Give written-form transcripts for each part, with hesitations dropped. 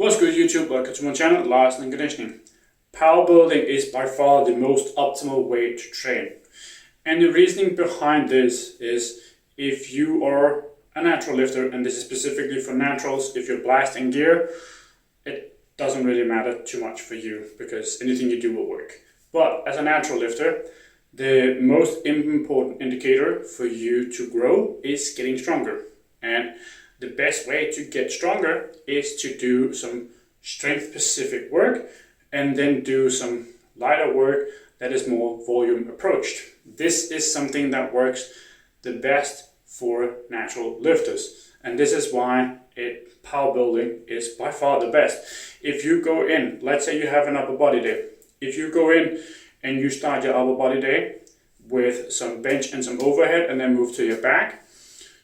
What's good YouTube? Welcome to my channel, Lars and Conditioning. Power building is by far the most optimal way to train. And the reasoning behind this is if you are a natural lifter, and this is specifically for naturals, if you're blasting gear, it doesn't really matter too much for you because anything you do will work. But as a natural lifter, the most important indicator for you to grow is getting stronger. And the best way to get stronger is to do some strength specific work and then do some lighter work that is more volume approached. This is something that works the best for natural lifters. And this is why power building is by far the best. If you go in, let's say you have an upper body day. If you go in and you start your upper body day with some bench and some overhead and then move to your back,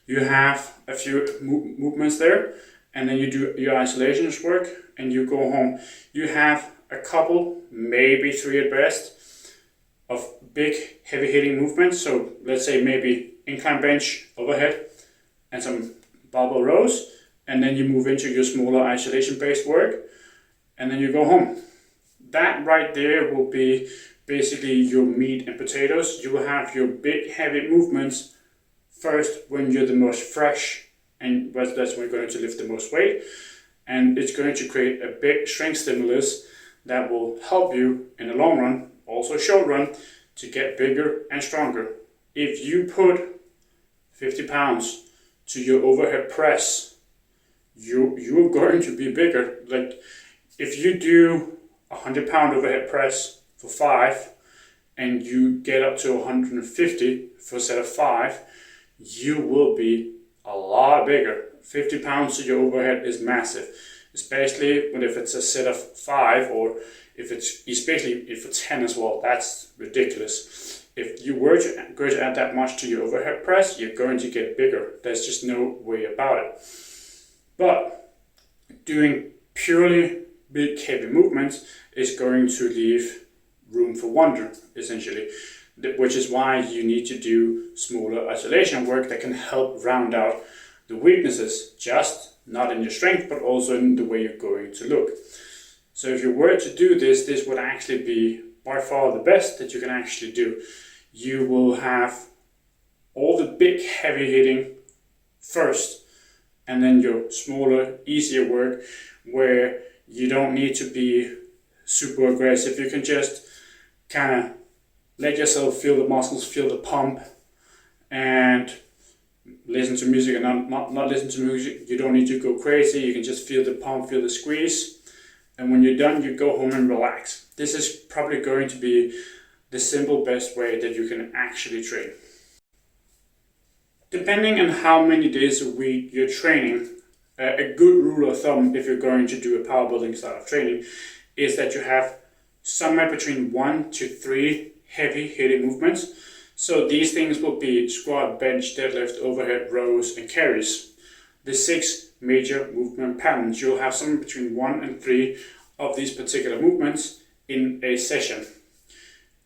you have a few movements there, and then you do your isolations work and you go home. You have a couple, maybe 3 at best, of big heavy hitting movements. So let's say maybe incline bench, overhead, and some barbell rows, and then you move into your smaller isolation based work, and then you go home. That right there will be basically your meat and potatoes. You will have your big heavy movements first when you're the most fresh, and that's when you're going to lift the most weight, and it's going to create a big strength stimulus that will help you in the long run, also short run, to get bigger and stronger. If you put 50 pounds to your overhead press, you're going to be bigger. Like if you do a 100-pound overhead press for 5 and you get up to 150 for a set of 5, you will be a lot bigger. 50 pounds to your overhead is massive, especially if it's a set of 5, or especially if it's 10 as well. That's ridiculous. If you were to add that much to your overhead press, you're going to get bigger. There's just no way about it. But doing purely big heavy movements is going to leave room for wonder, essentially, which is why you need to do smaller isolation work that can help round out the weaknesses, just not in your strength, but also in the way you're going to look. So if you were to do this, this would actually be by far the best that you can actually do. You will have all the big heavy hitting first, and then your smaller, easier work where you don't need to be super aggressive. You can just kind of let yourself feel the muscles, feel the pump, and listen to music and not listen to music. You don't need to go crazy. You can just feel the pump, feel the squeeze. And when you're done, you go home and relax. This is probably going to be the simple best way that you can actually train. Depending on how many days a week you're training, a good rule of thumb if you're going to do a power building style of training is that you have somewhere between 1 to 3 heavy hitting movements. So these things will be squat, bench, deadlift, overhead, rows, and carries. The 6 major movement patterns. You'll have somewhere between 1 and 3 of these particular movements in a session.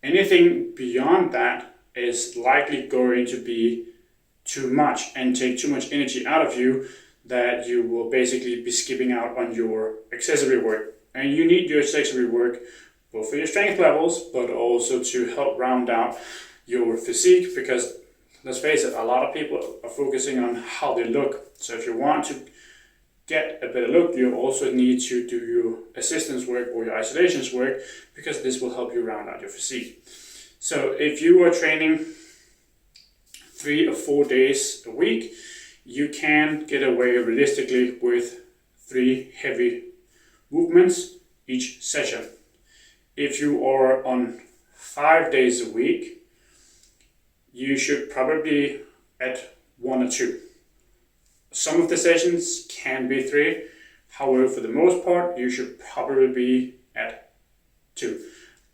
Anything beyond that is likely going to be too much and take too much energy out of you, that you will basically be skipping out on your accessory work. And you need your accessory work both for your strength levels, but also to help round out your physique, because let's face it, a lot of people are focusing on how they look. So if you want to get a better look, you also need to do your assistance work or your isolations work, because this will help you round out your physique. So if you are training 3 or 4 days a week, you can get away realistically with 3 heavy movements each session. If you are on 5 days a week, you should probably at 1 or 2. Some of the sessions can be 3. However, for the most part, you should probably be at 2.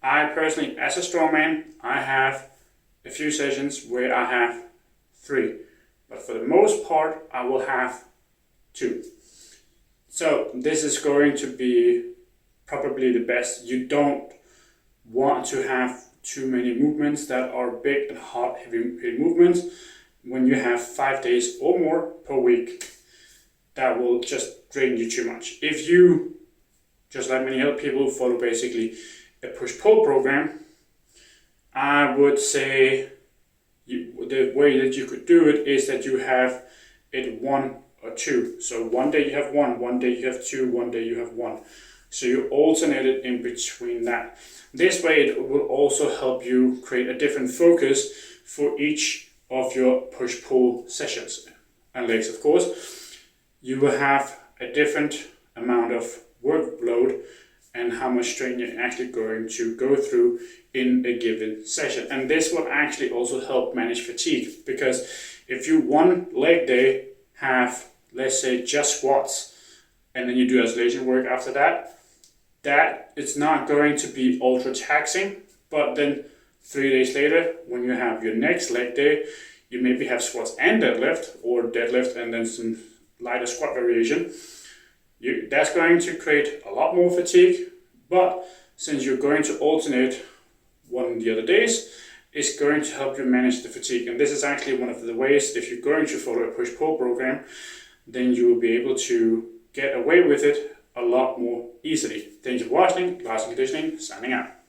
I personally, as a strongman, I have a few sessions where I have 3. But for the most part, I will have 2. So this is going to be probably the best. You don't want to have too many movements that are big and hard, heavy movements when you have 5 days or more per week. That will just drain you too much. If you just like many other people who follow basically a push-pull program, I would say the way that you could do it is that you have it 1 or 2. So one day you have 1, one day you have 2, one day you have 1. So you alternate it in between that. This way it will also help you create a different focus for each of your push-pull sessions. And legs, of course, you will have a different amount of workload and how much strain you're actually going to go through in a given session. And this will actually also help manage fatigue, because if you one leg day have, let's say, just squats, and then you do isolation work after that, that it's not going to be ultra taxing. But then 3 days later, when you have your next leg day, you maybe have squats and deadlift, or deadlift and then some lighter squat variation. That's going to create a lot more fatigue, but since you're going to alternate one of the other days, it's going to help you manage the fatigue. And this is actually one of the ways, if you're going to follow a push-pull program, then you will be able to get away with it a lot more easily. Thank you for watching. Lars and Conditioning, signing out.